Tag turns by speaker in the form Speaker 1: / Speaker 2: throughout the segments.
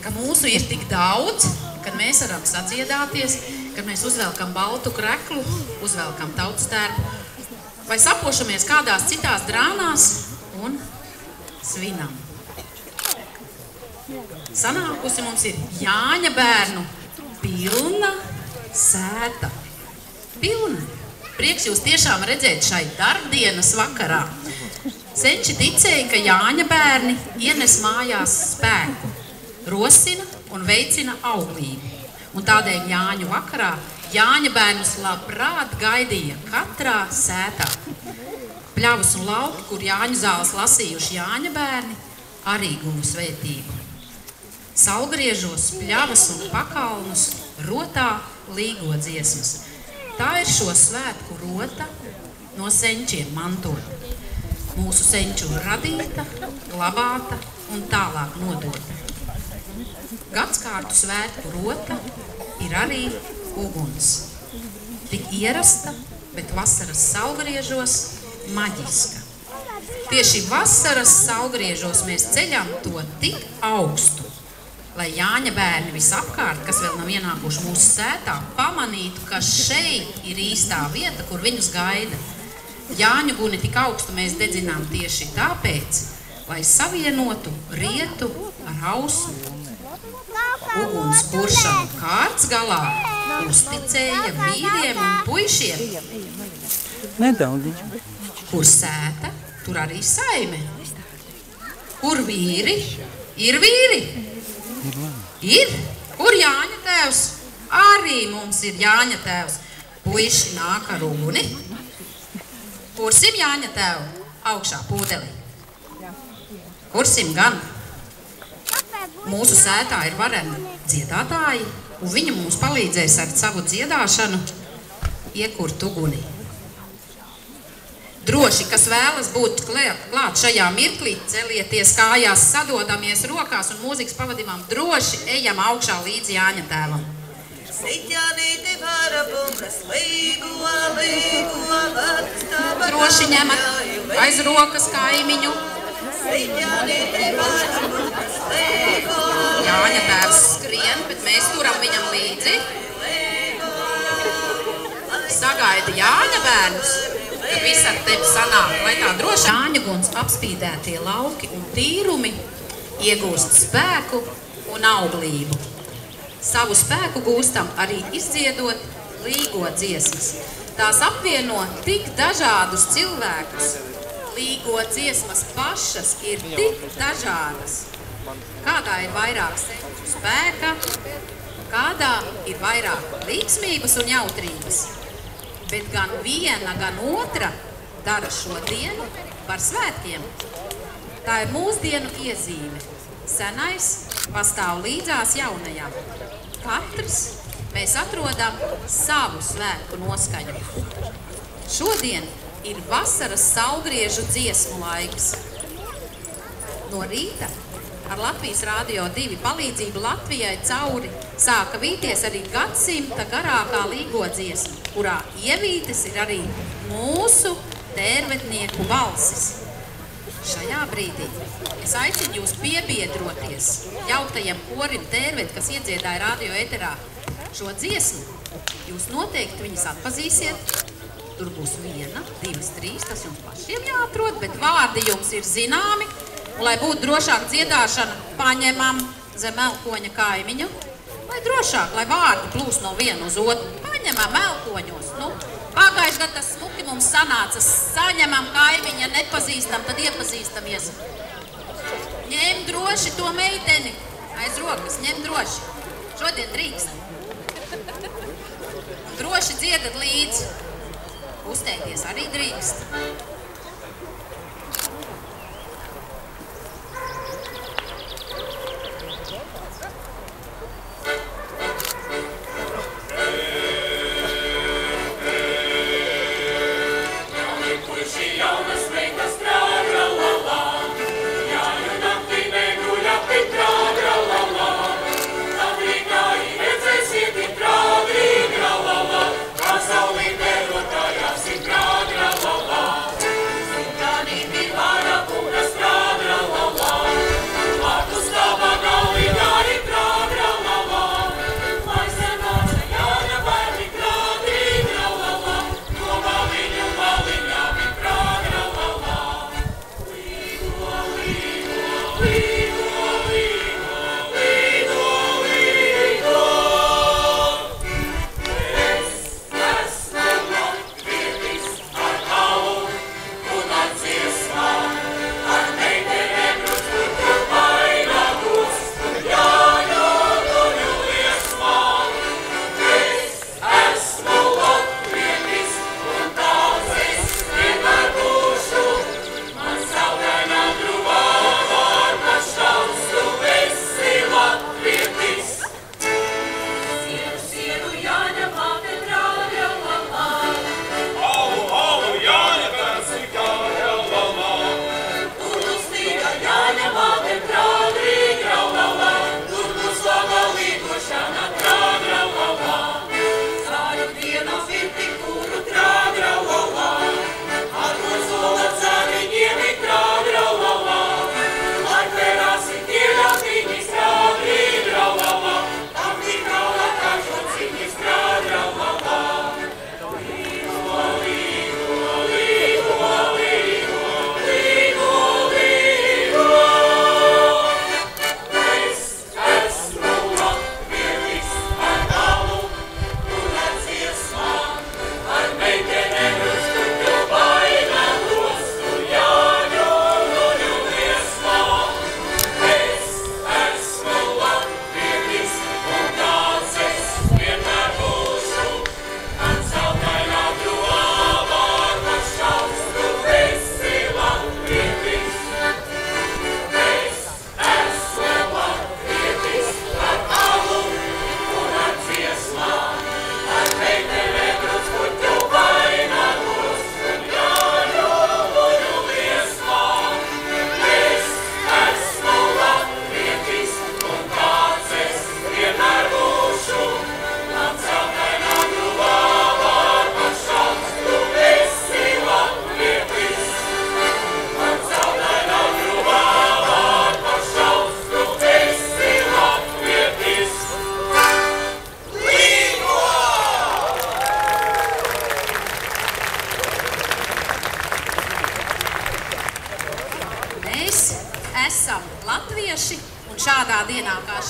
Speaker 1: ka mūsu ir tik daudz, kad mēs varam sadziedāties, kad mēs uzvelkam baltu kreklu, uzvelkam tautas tērpu, vai sapošamies kādās citās drānās un svinam. Sanākusi mums ir Jāņa bērnu pilna sēta. Pilna. Prieks jūs tiešām redzēt šai darbdienas vakarā. Senči ticēja, ka Jāņa bērni ienes mājās spēku, rosina un veicina auglību. Un tādēļ Jāņu vakarā Jāņa bērnus labprāt gaidīja katrā sētā. Pļavas un lauki, kur Jāņu zāles lasījuši Jāņa bērni, arī guva svētību. Saulgriežos, pļavas un pakalnus rotā līgo dziesmas. Tā ir šo svētku rota no senčiem mantota. Mūsu senču radīta, glabāta un tālāk nodota. Gadskārtu svētku rota ir arī uguns. Tik ierasta, bet vasaras saulgriežos maģiska. Tieši vasaras saulgriežos mēs ceļam to tik augstu, lai Jāņa bērni visapkārt, kas vēl nav ienākuši mūsu sētā, pamanītu, ka šeit ir īstā vieta, kur viņus gaida. Jāņu guni tik augstu mēs dedzinām tieši tāpēc, lai savienotu rietu ar ausu. Uguns kuršam kārts galā uzticēja vīriem un puišiem.
Speaker 2: Nedaudz.
Speaker 1: Kur sēta, tur arī saime. Kur vīri, ir vīri. Ir? Kur Jāņa tēvs? Arī mums ir Jāņa tēvs. Puiši nāk ar uguni. Kursim Jāņa tēvu? Augšā pūdelī. Kursim gan? Mūsu sētā ir vareni dziedātāji, un viņi mums palīdzēs ar savu dziedāšanu iekurt uguni. Droši, kas vēlas būt klāt šajā mirklī, celieties kājās, sadodamies rokās un mūzikas pavadījumam, droši ejam augšā līdz Jāņa tēvam. Droši ņemat aiz rokas kaimiņu. Jāņa tēvs skrien, bet mēs turam viņam līdzi. Sagaida Jāņa bērnus, kad viss ar tevi sanāk, lai tā droši. Jāņa guns apspīdētie lauki un tīrumi iegūst spēku un auglību. Savu spēku gūstam arī izdziedot līgo dziesmas. Tās apvieno tik dažādus cilvēkus. Līgo dziesmas pašas ir tik dažādas. Kādā ir vairāk senču spēka, kādā ir vairāk līgsmības un jautrības. Bet gan viena, gan otra dara šo dienu par svētkiem. Tā ir mūsdienu iezīme. Senais pastāv līdzās jaunajām. Katrs mēs atrodam savu svētku noskaņu. Šodien ir vasaras saulgriežu dziesmu laiks. No rīta ar Latvijas Rādio 2 palīdzību Latvijai cauri sāka vīties arī gadsimta garākā līgo dziesma, kurā ievītes ir arī mūsu tērvetnieku balsis. Šajā brīdī es aicinu jūs piebiedroties jauktajam korim tērvet, kas iedziedāja radio eterā šo dziesmu. Jūs noteikti viņas atpazīsiet. Tur būs 1, 2, 3, tas jums pašiem jāatrod, bet vārdi jums ir zināmi. Un, lai būtu drošāk dziedāšana, paņemam zem elkoņa kaimiņu. Lai drošāk, lai vārdi plūst no vienu uz otru. Paņemam elkoņos. Pagājuši gadu tas smuki mums sanāca. Saņemam kaimiņu, ja nepazīstam, tad iepazīstamies. Ņem droši to meiteni aiz rokas, ņem droši. Šodien drīkst. Droši dziedat līdzi. Uzteikties arī drīkst.
Speaker 3: Pasaulī vērotājās ir grādi, la la la.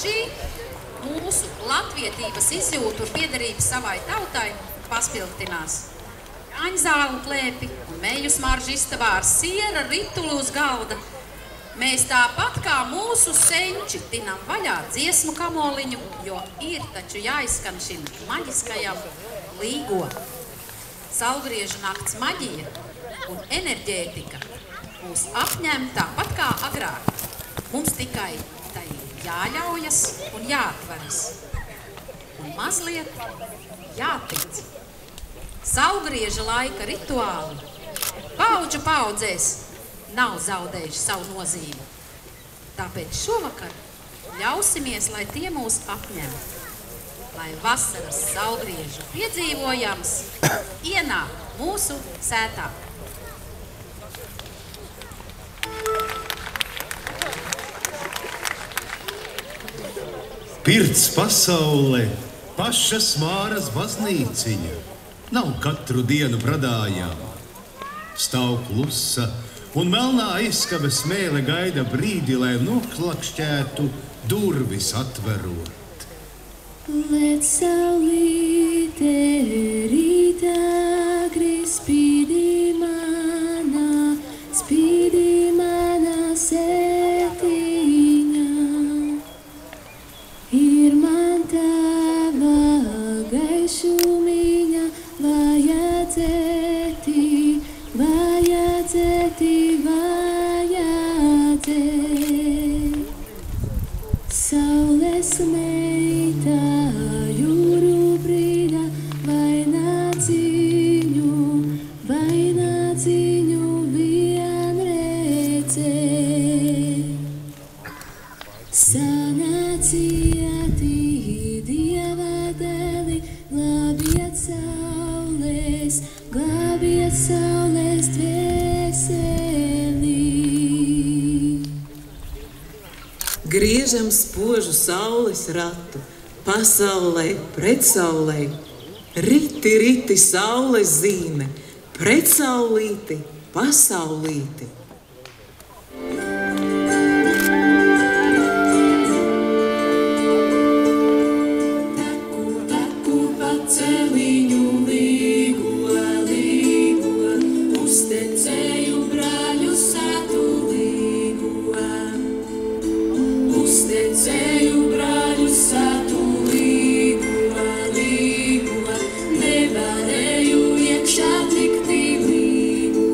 Speaker 1: šī mūsu latvietības izjūtu un piederību savai tautai paspilgtinās. Jāņzālu klēpi un meju smaržu istabā ar siera ritulu uz galda. Mēs tāpat kā mūsu senči tinam vaļā dziesmu kamoliņu, jo ir taču jāizskan šim maģiskajam līgo. Saulgriežu nakts maģija un enerģētika mūs apņem tāpat kā agrāk. Mums tikai tai jāļaujas un jāatveras. Un mazliet jātic. Saulgrieža laika rituāli paudžu paudzēs nav zaudējuši savu nozīmi. Tāpēc šovakar ļausimies, lai tie mūs apņem. Lai vasaras saulgriežu piedzīvojams ienāk mūsu sētā.
Speaker 3: Pirts pasaulē, paša Smāras baznīciņa, nav katru dienu bradājām. Stāv klusa un melnā aizskaba smēle gaida brīdi, lai noklakšķētu durvis atverot.
Speaker 4: Let saulīte rītā agri spīdi manā sētiņā. Ir man tava gaišumiņa, vajadzēti. Saules meita, jūru brīda, vaināciņu vien redzē. Sanācieti Dieva dēli, glābiet saules dvēseli.
Speaker 5: Griežam spožu saules ratu, pasaulē, pretsaulē. Riti, riti, saules zīme, pretsaulīti, pasaulīti.
Speaker 4: Taku paceliņu līgo, uztecēju brāļu satu līgo. Uztecēju brāļu satu līgo, nevarēju iekšā tikti līgo.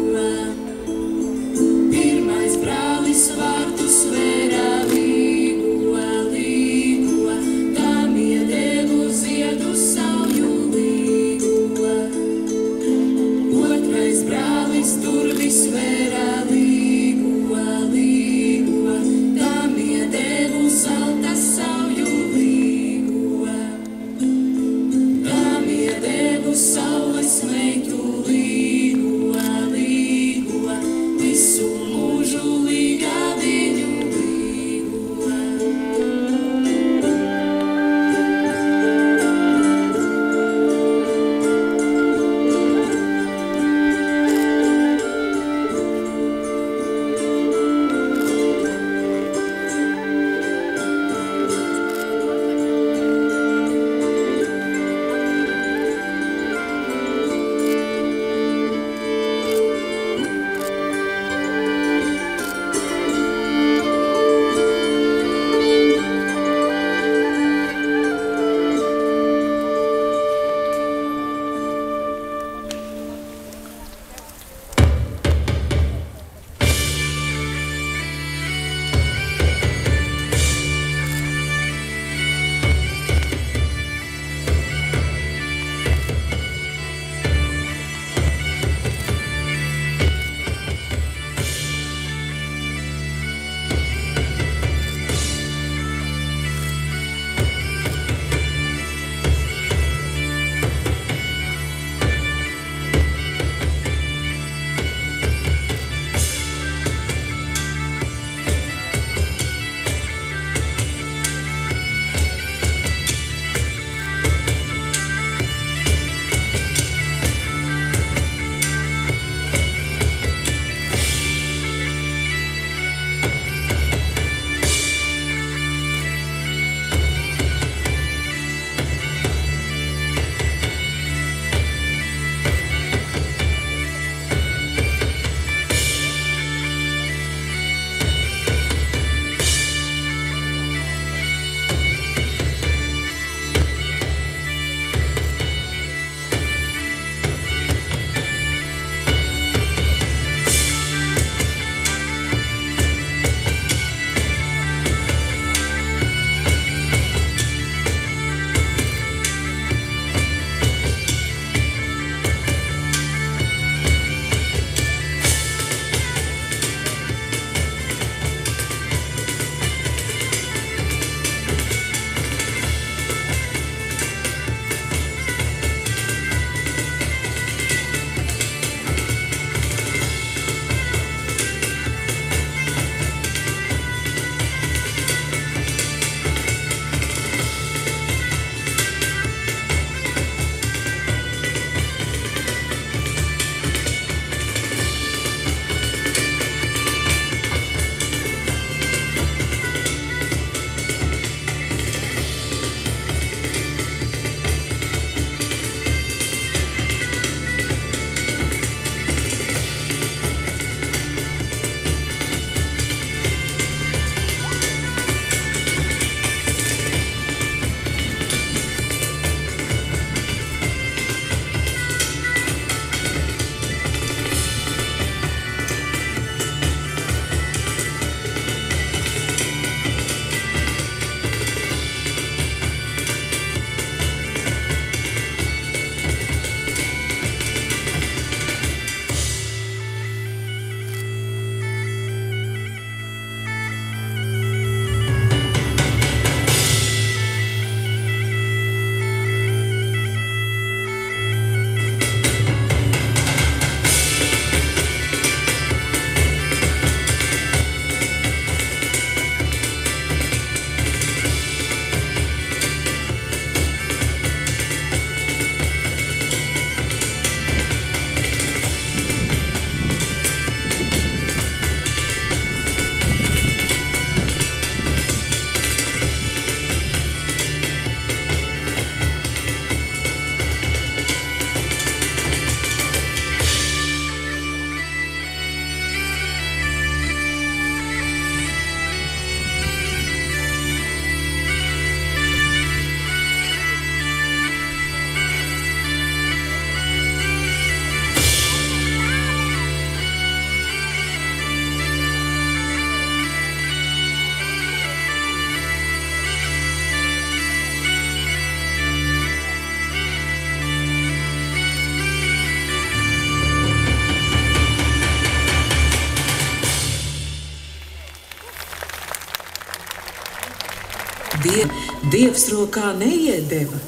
Speaker 5: Dievs rokā neiedeva,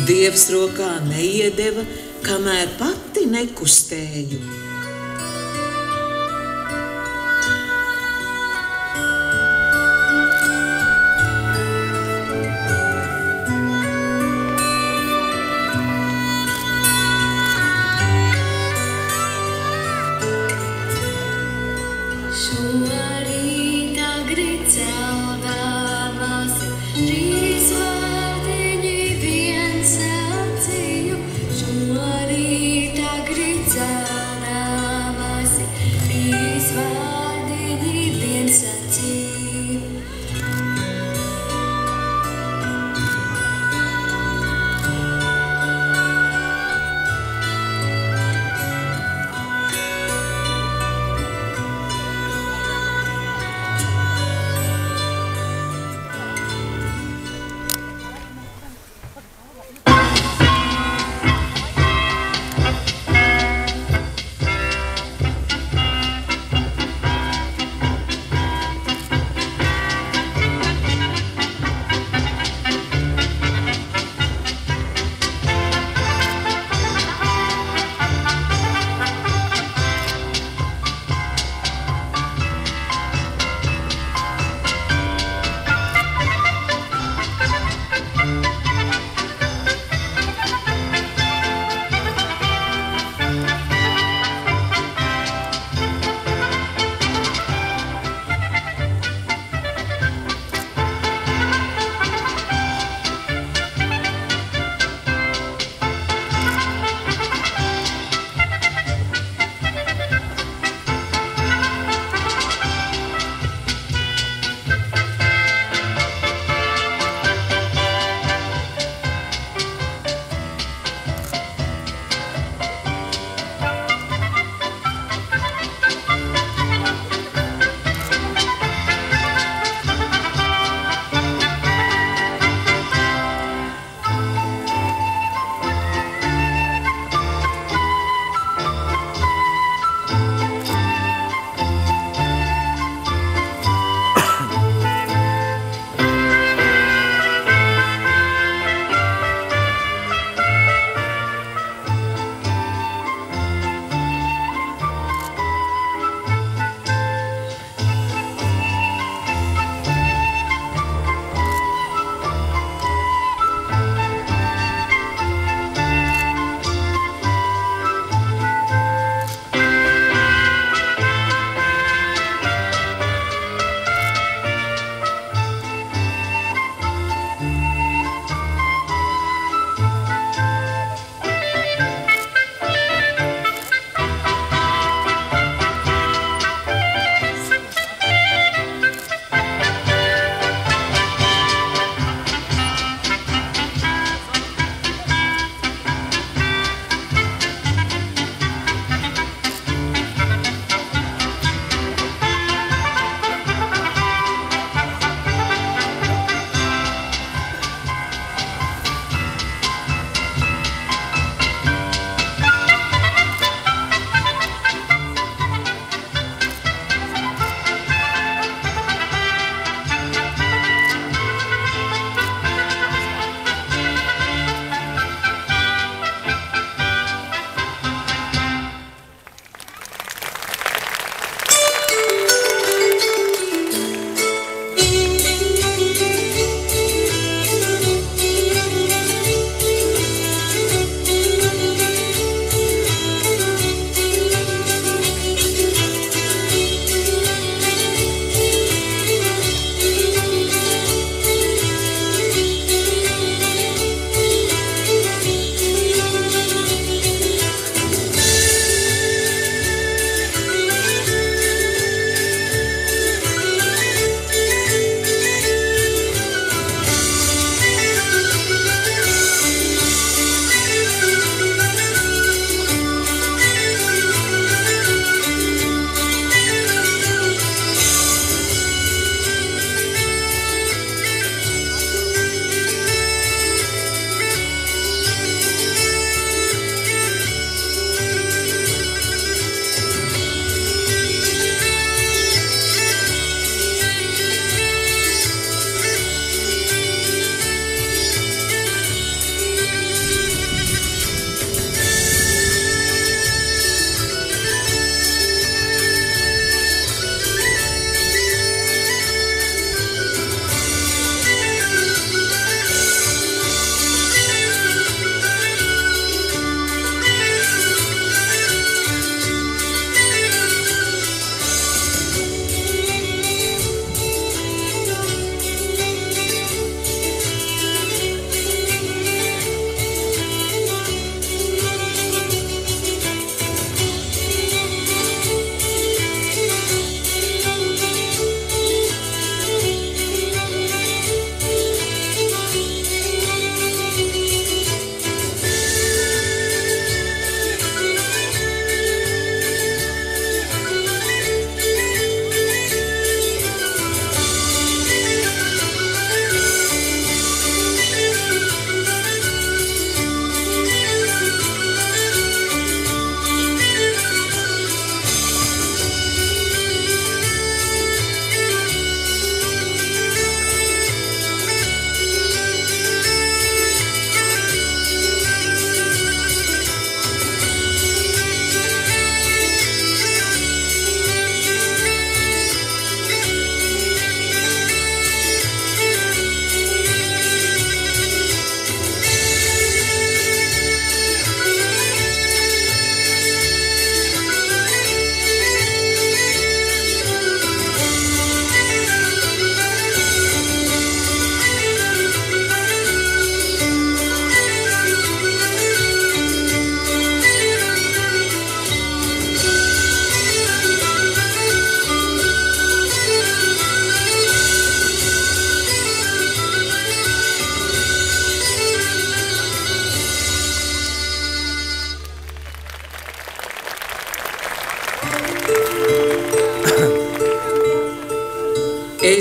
Speaker 5: Dievs rokā neiedeva, kamēr pati nekustēju.
Speaker 4: Šorīt agri celdā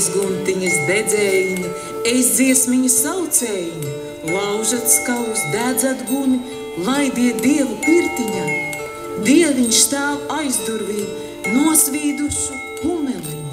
Speaker 5: es guntiņas dedzējiņa, es dziesmiņas saucējiņa, laužat skalus, dedzat guni, laidiet Dievu pirtiņā. Dieviņš stāv aizdurvī, nosvīdušu kumeliņu.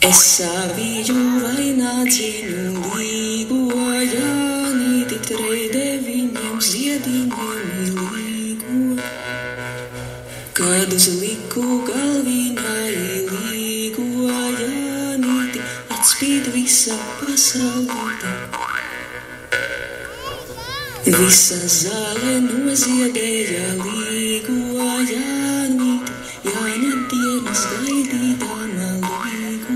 Speaker 5: Es saviju vainādziņu līgo, Jānīti treide viņiem ziediņiem līgo. Kad uz liku galviņā līgo, Jānīti atspīd visa pasaulīte. Visa zāle noziedēja līgo, Jānīti, Jāņa dienas gaidīdama līgo.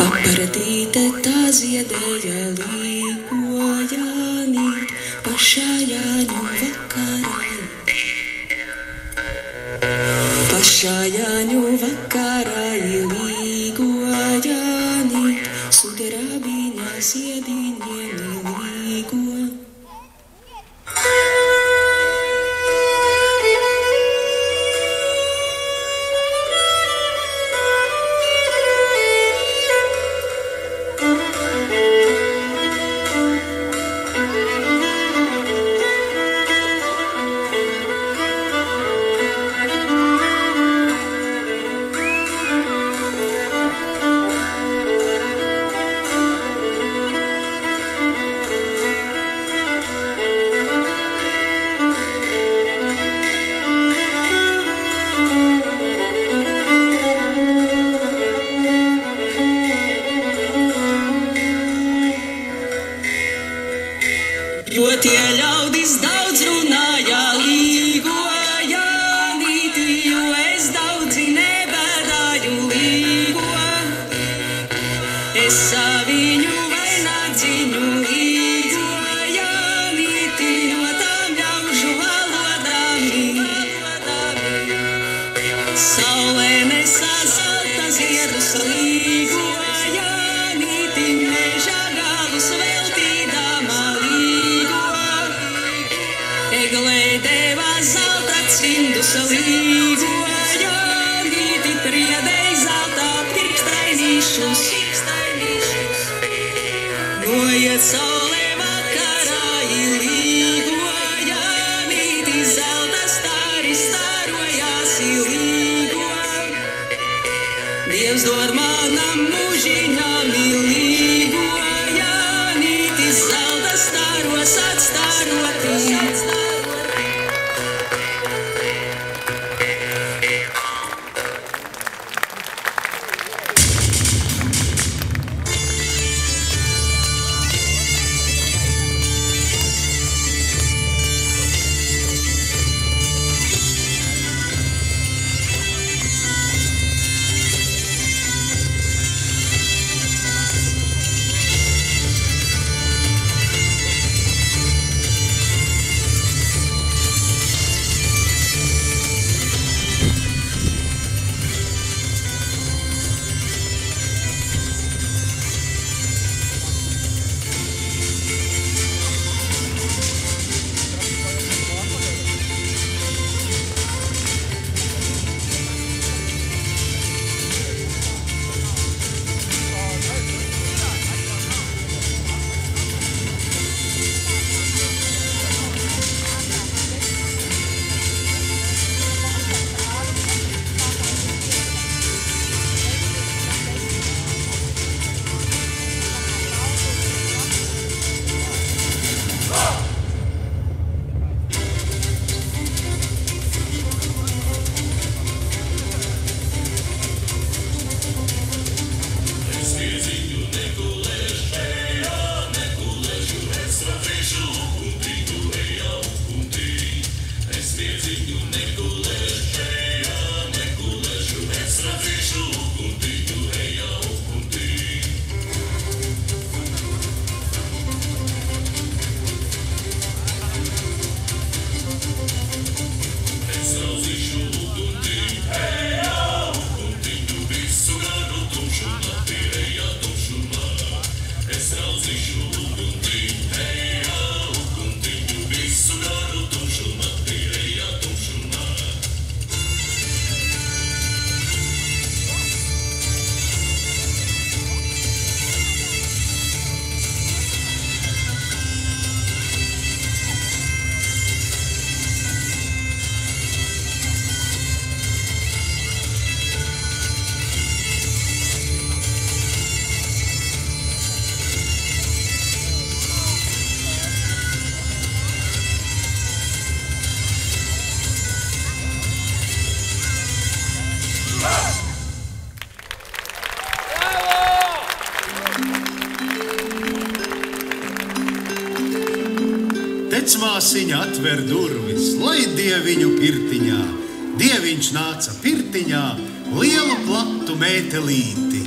Speaker 5: Papartīte tā ziedēja līgo, Jānīti, pašā Jāņu vakarā. Pašā Jāņu vakarā līgo, Jānīti, sudrabiņā ziediņiem līgo. Jo tie ļaudis daudz runāja līgo, Jānīti, jo es daudzi nebēdāju līgo. Es saviņu vainādziņu līgo, Jānīti, no tām ļaužu valodām. Saulē nesā zelta ziedus līgo, Jānīti, meža galus veltīdama līgo. Eglē devā zelta cindus līgo, Jānīti, priedei zelta pirkstainīšus. Noiet saulē vakarā līgo.
Speaker 3: Tecmāsiņa atver durvis, lai dieviņu pirtiņā. Dieviņš nāca pirtiņā, lielu platu mētelīti.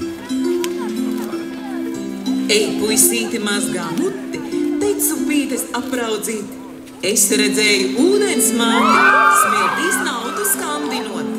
Speaker 5: Ej, puisīti, mazgā muti, teic upītes apraudzīt. Es redzēju ūdens māti, smirdīs naudu skandinot.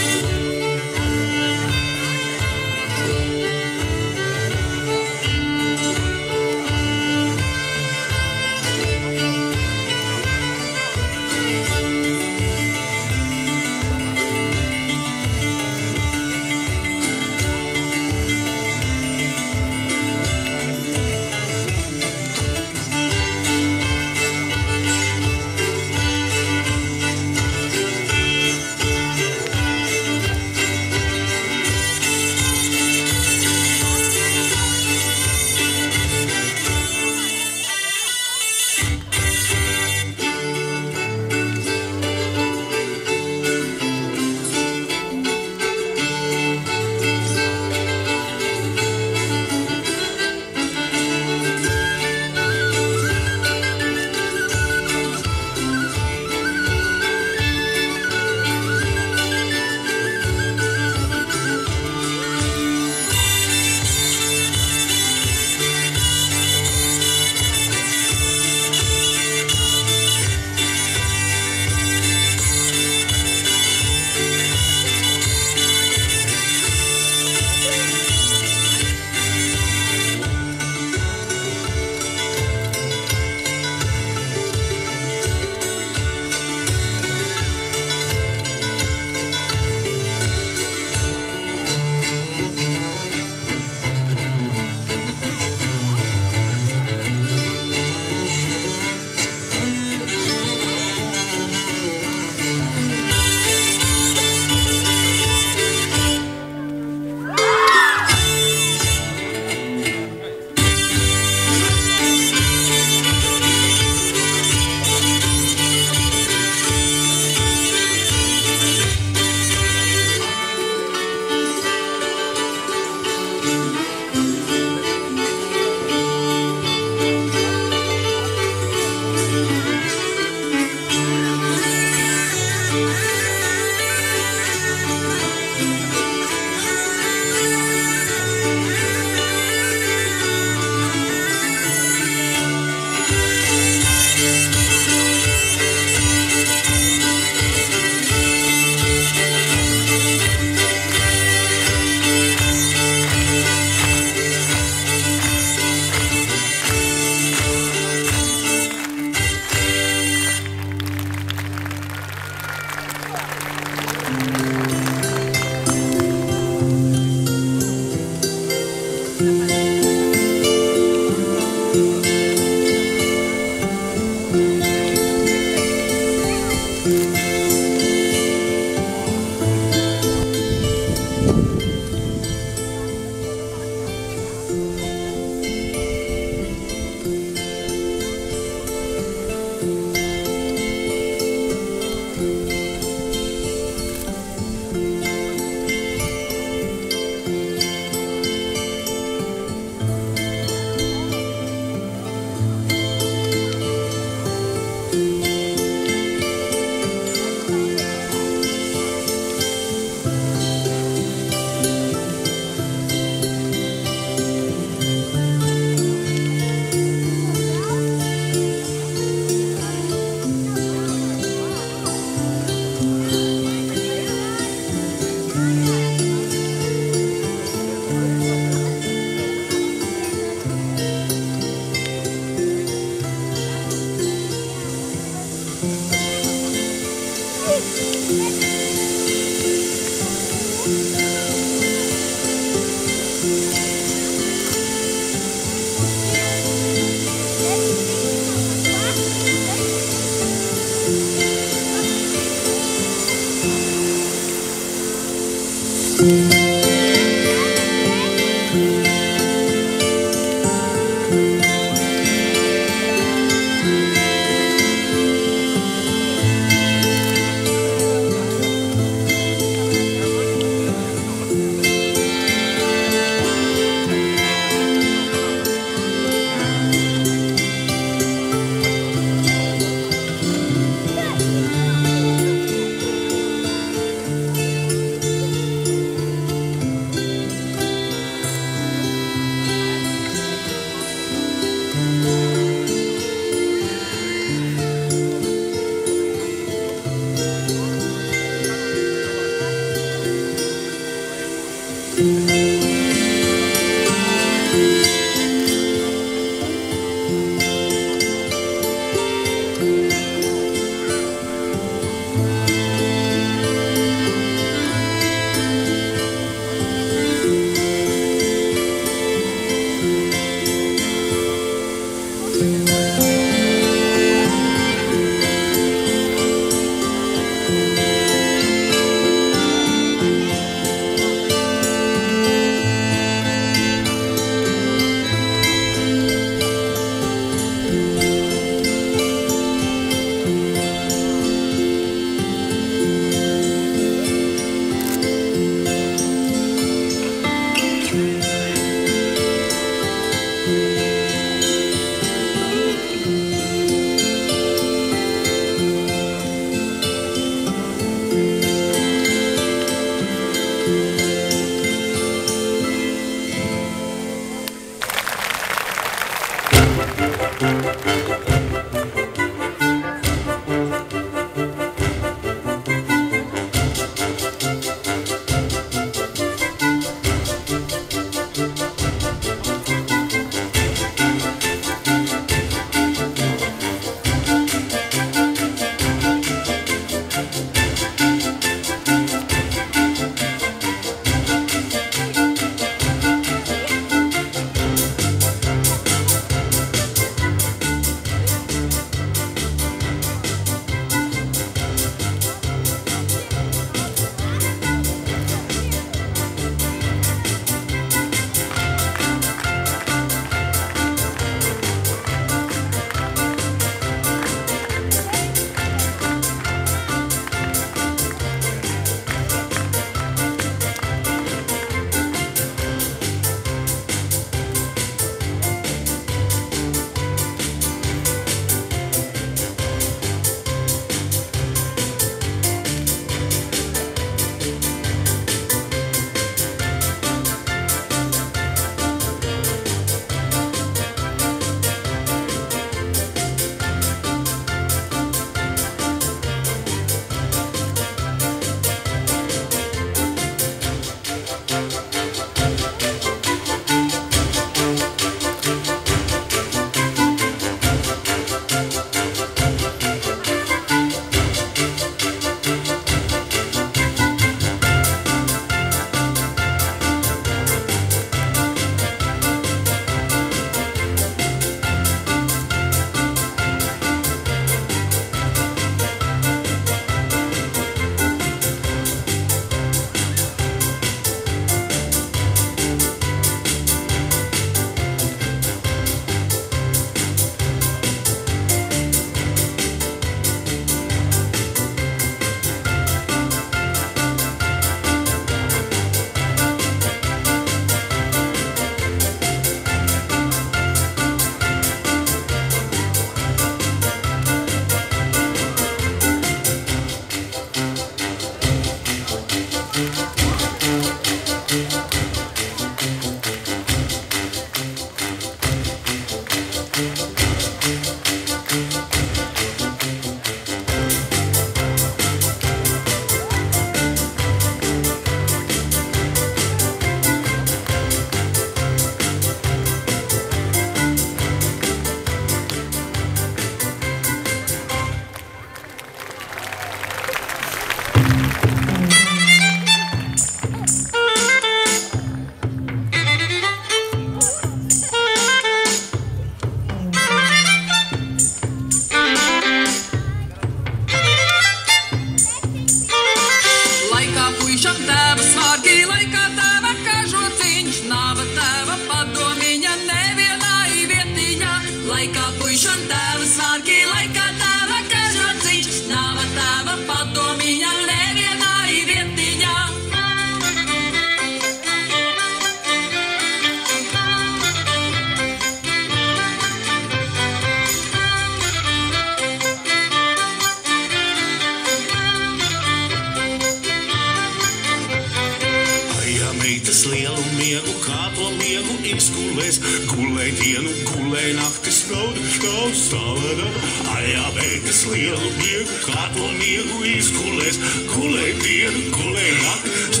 Speaker 3: beidzas lielu miegu, kā to miegu izgulēs. Gulēj dienu, gulēj naktis, nav stāvēda. Ajā, beidzas lielu miegu, kā to miegu izgulēs. Gulēj dienu, gulēj naktis,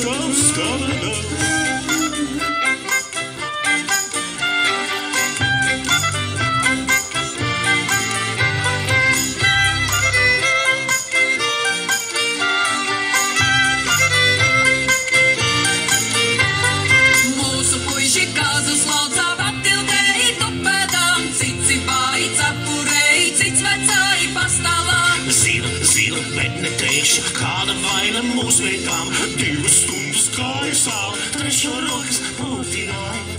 Speaker 3: nav stāvēda. Kāda vaina mūs veikām, 2 stundas kāju sāl, 3 rokas pūtināja.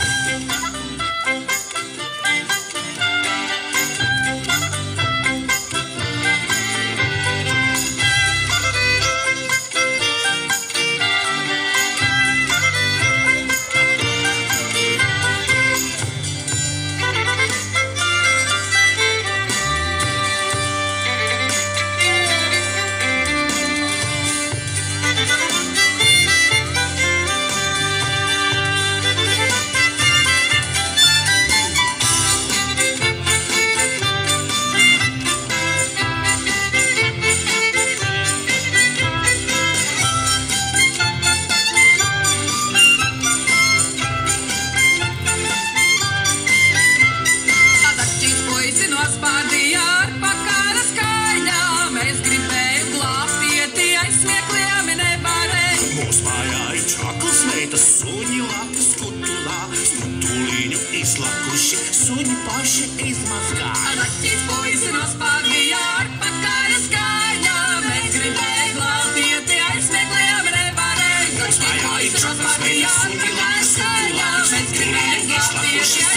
Speaker 3: Suņi paši izmazgā. Raķis puisi nospārnījā ar pakaļa skaļā. Mēs gribēja glābtieti, aizsmeklējām nevarēja. Raķis puisi nospārnījā ar pakaļa skaļā. Mēs gribēja glābtieti, aizsmeklējām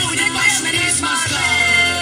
Speaker 3: nevarēja.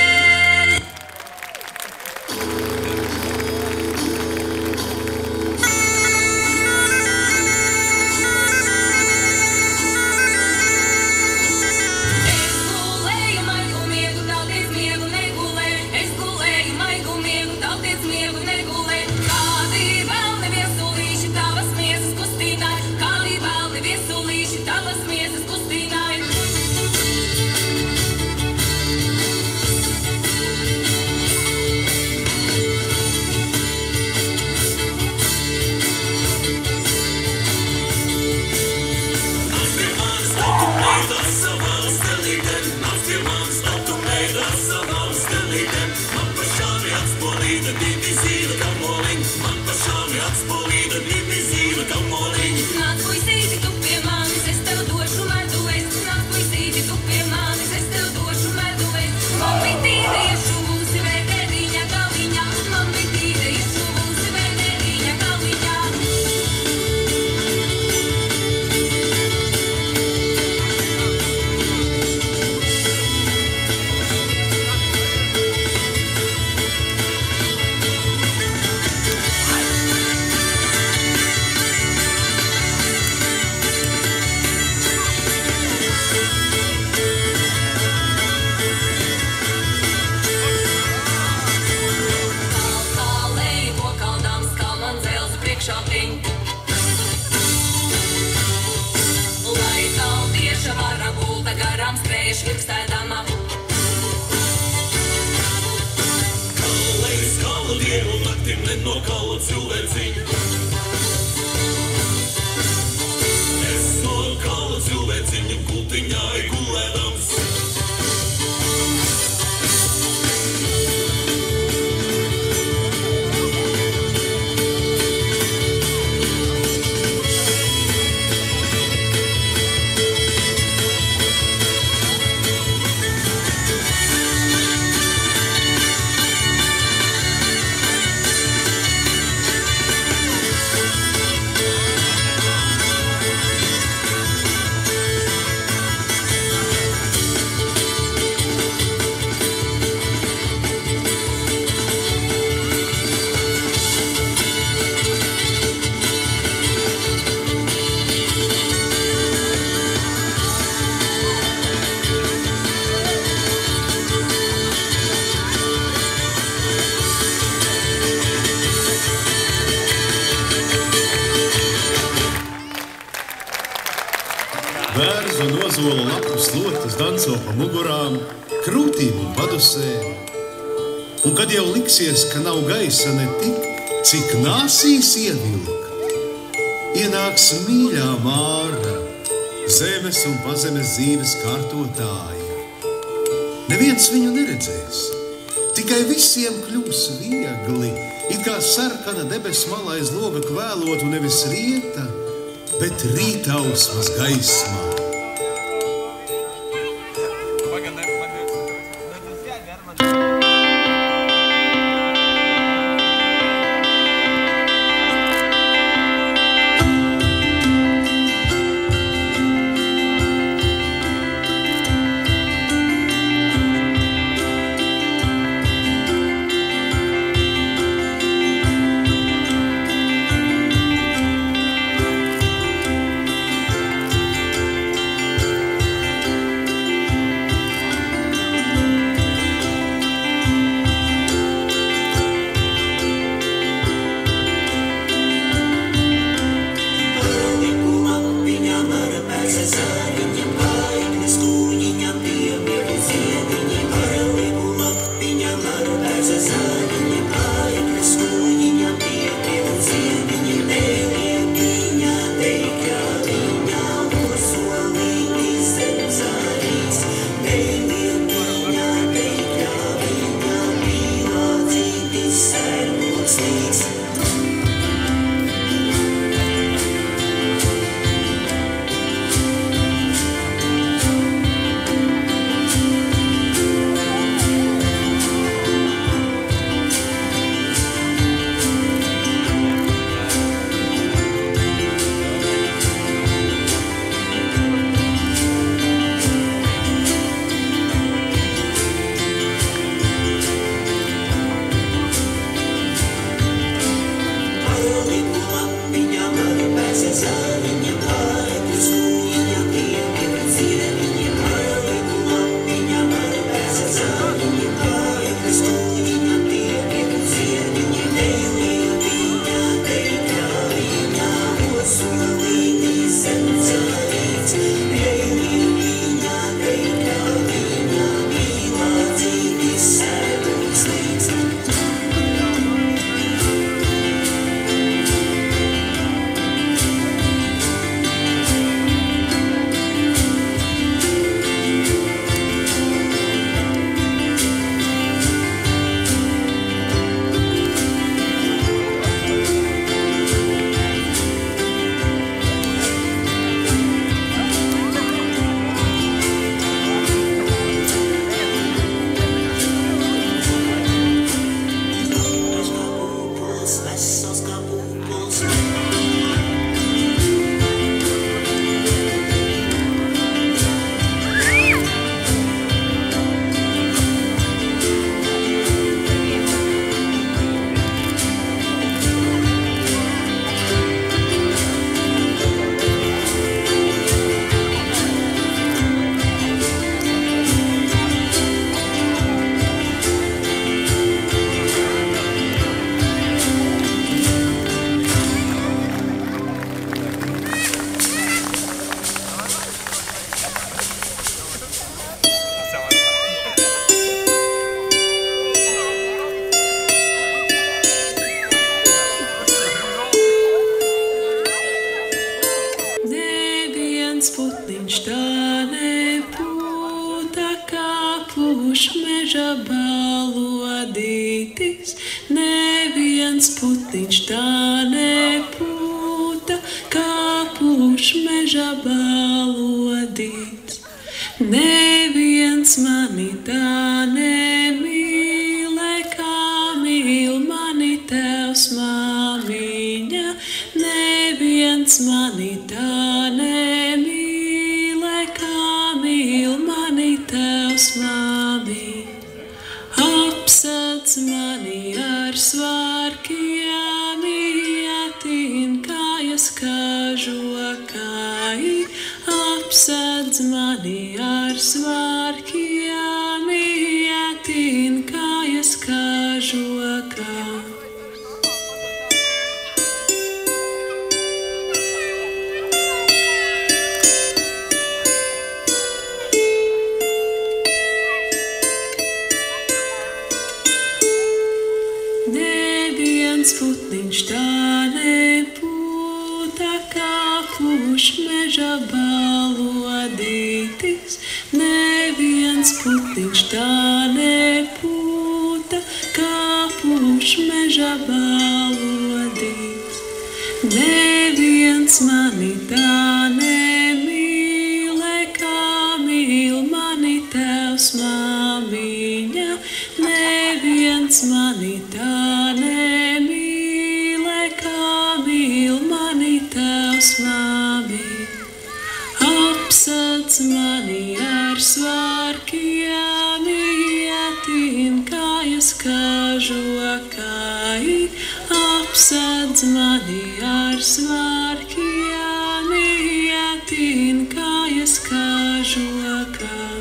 Speaker 6: Bērzu nozola lapu slotas danco pa mugurām, krūtīm un padusēm. Un kad jau liksies, ka nav gaisa ne tik, cik nāsīs ievilk, ienāks mīļā Māra, zemes un pazemes dzīves kārtotāja. Neviens viņu neredzēs, tikai visiem kļūs viegli, it kā sarkana debes malā aiz loga kvēlotu nevis rieta, bet rītausmas gaismā.
Speaker 4: putiņš tā nepūta, kā pūš meža balodīs. Neviens mani tā nemīlē, kā mīl mani tevs, māmiņa. Neviens mani tā nemīlē, kā mīl mani tevs, māmiņa. Apsēdz mani ar svārkiem, ietīn kājas kažokai. Apsēdz mani ar svārkiem, ietīn kājas kažokai.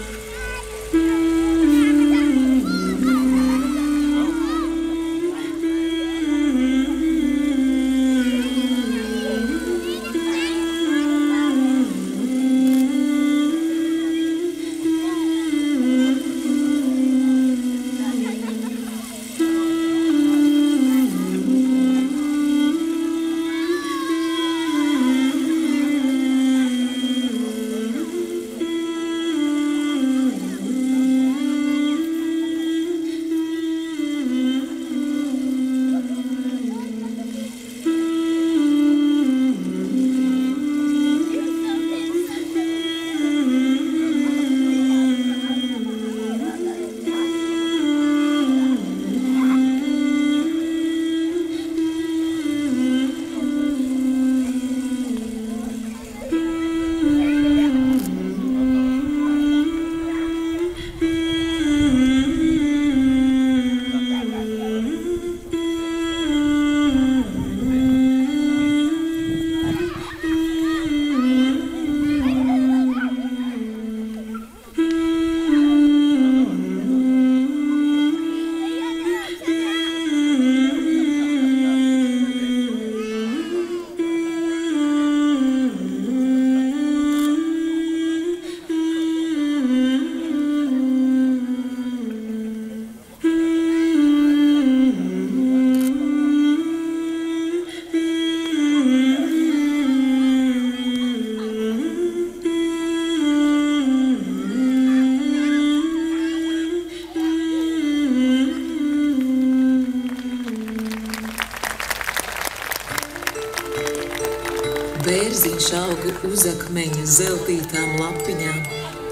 Speaker 5: Bērziņš auga uz akmeņa zeltītām lapiņām,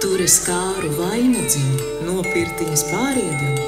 Speaker 5: tur es kāru vainadziņu no pirtiņas pāriedam.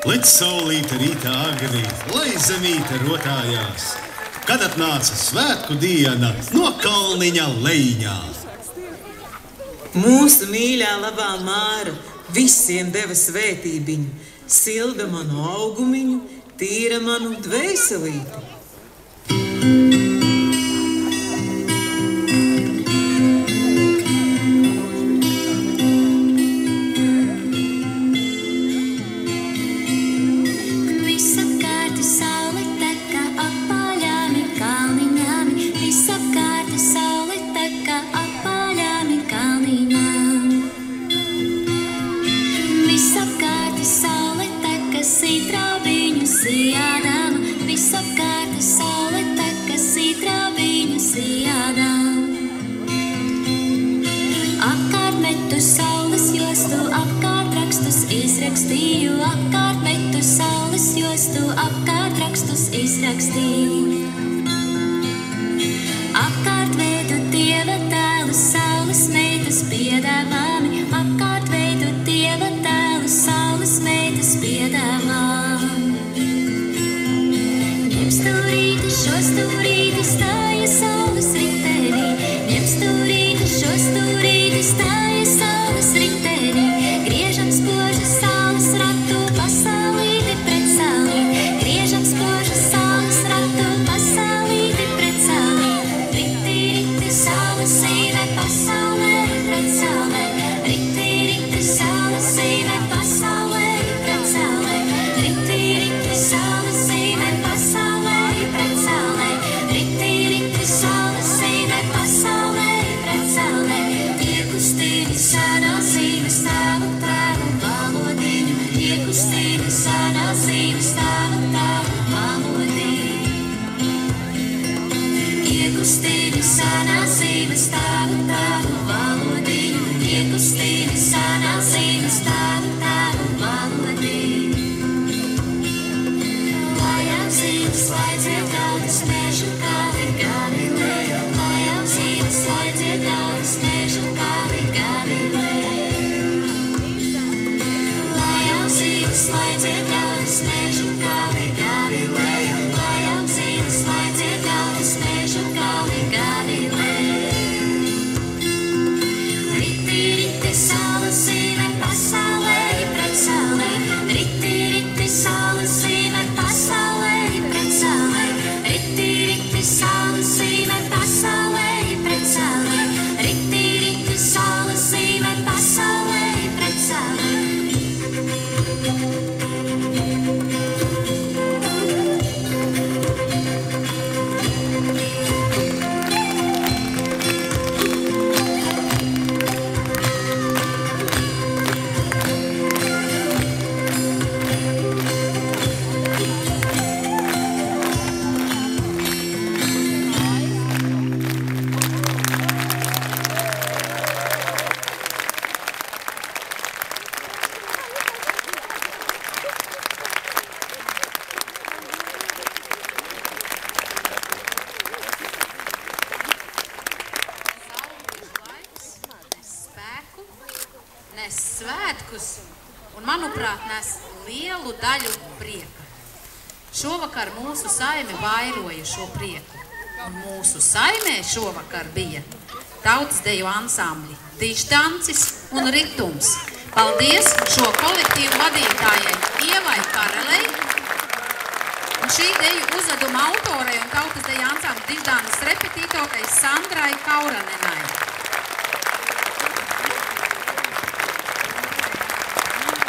Speaker 6: Lec saulīte rītā agri, lai zemīte rotājās, kad atnāca svētku diena no kalniņa lejiņā.
Speaker 5: Mūsu mīļā labā Māra visiem deva svētībiņu, silda manu augumiņu, tīra manu dvēselīti.
Speaker 1: Un, manuprāt, nes lielu daļu prieka. Šovakar mūsu saime vairoja šo prieku. Un mūsu saimē šovakar bija tautas deju ansambļi Diždancis un Ritums. Paldies šo kolektīvu vadītājai Ievai Karelei un šī deju uzveduma autorei un tautas deju ansambļu Diždanis repetītorai Sandrai Kauranenai.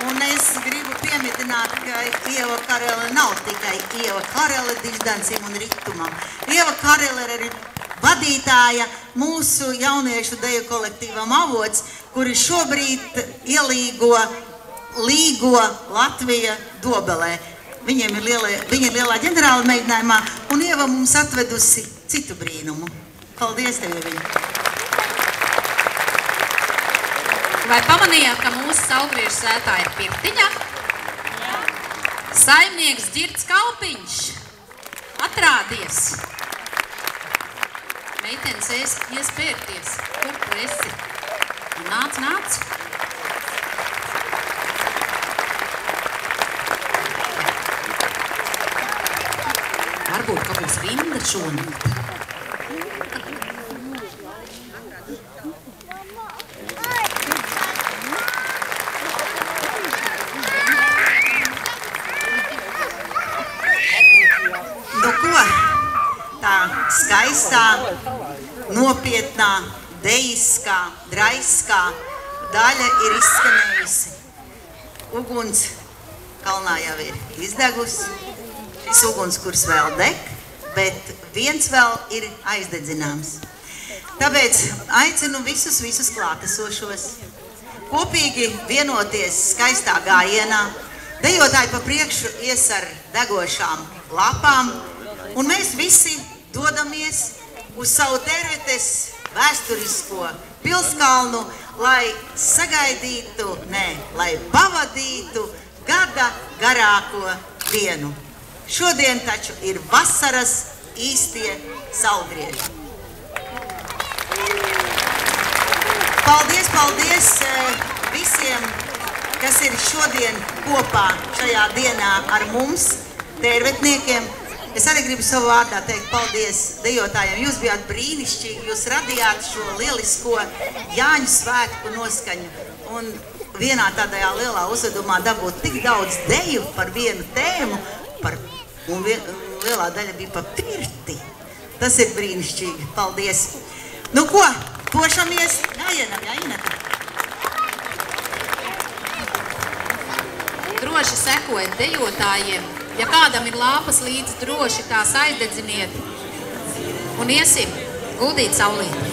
Speaker 7: Un es gribu pieminēt, ka Ieva Karele nav tikai Ieva Karele Diždancim un Ritumam. Ieva Karele ir arī vadītāja mūsu jauniešu deju kolektīvam Avots, kuri šobrīd ielīgo Līgo Latvija Dobelē. Viņa ir lielā ģenerāla mēģinājumā, un Ieva mums atvedusi citu brīnumu. Paldies tev, viņa!
Speaker 1: Vai pamanījāt, ka mūsu saulgriežu svētā ir pirtiņa? Saimnieks Ģirds Kalpiņš. Atrādies. Meitenes iespērties. Kur tu esi? Nāc. varbūt, ka būs rinda šonakt.
Speaker 7: Nu ko, tā skaistā, nopietnā, dejiskā, draiskā daļa ir izskanējusi. Uguns kalnā jau ir izdegusi, šis ugunskurs vēl deg, bet viens vēl ir aizdedzināms. Tāpēc aicinu visus klātesošos kopīgi vienoties skaistā gājienā. Dejotāji pa priekšu ies ar degošām lapām, un mēs visi dodamies uz savu Tērvetes vēsturisko pilskalnu, lai sagaidītu, lai pavadītu gada garāko dienu. Šodien taču ir vasaras īstie saulgrieži. Paldies visiem, kas ir šodien kopā šajā dienā ar mums, tērvetniekiem. Es arī gribu savu vārdā teikt paldies dejotājiem. Jūs bijāt brīnišķīgi, jūs radījāt šo lielisko Jāņu svētku noskaņu. Un vienā tādajā lielā uzvedumā dabūt tik daudz deju par vienu tēmu, un lielā daļa bija par pirti. Tas ir brīnišķīgi. Paldies. Nu ko, pošamies gājienam, Ineta?
Speaker 1: Droši sekojiet dejotājiem. Ja kādam ir lāpas līdzi, droši tās aizdedziniet un iesim guldīt saulīt.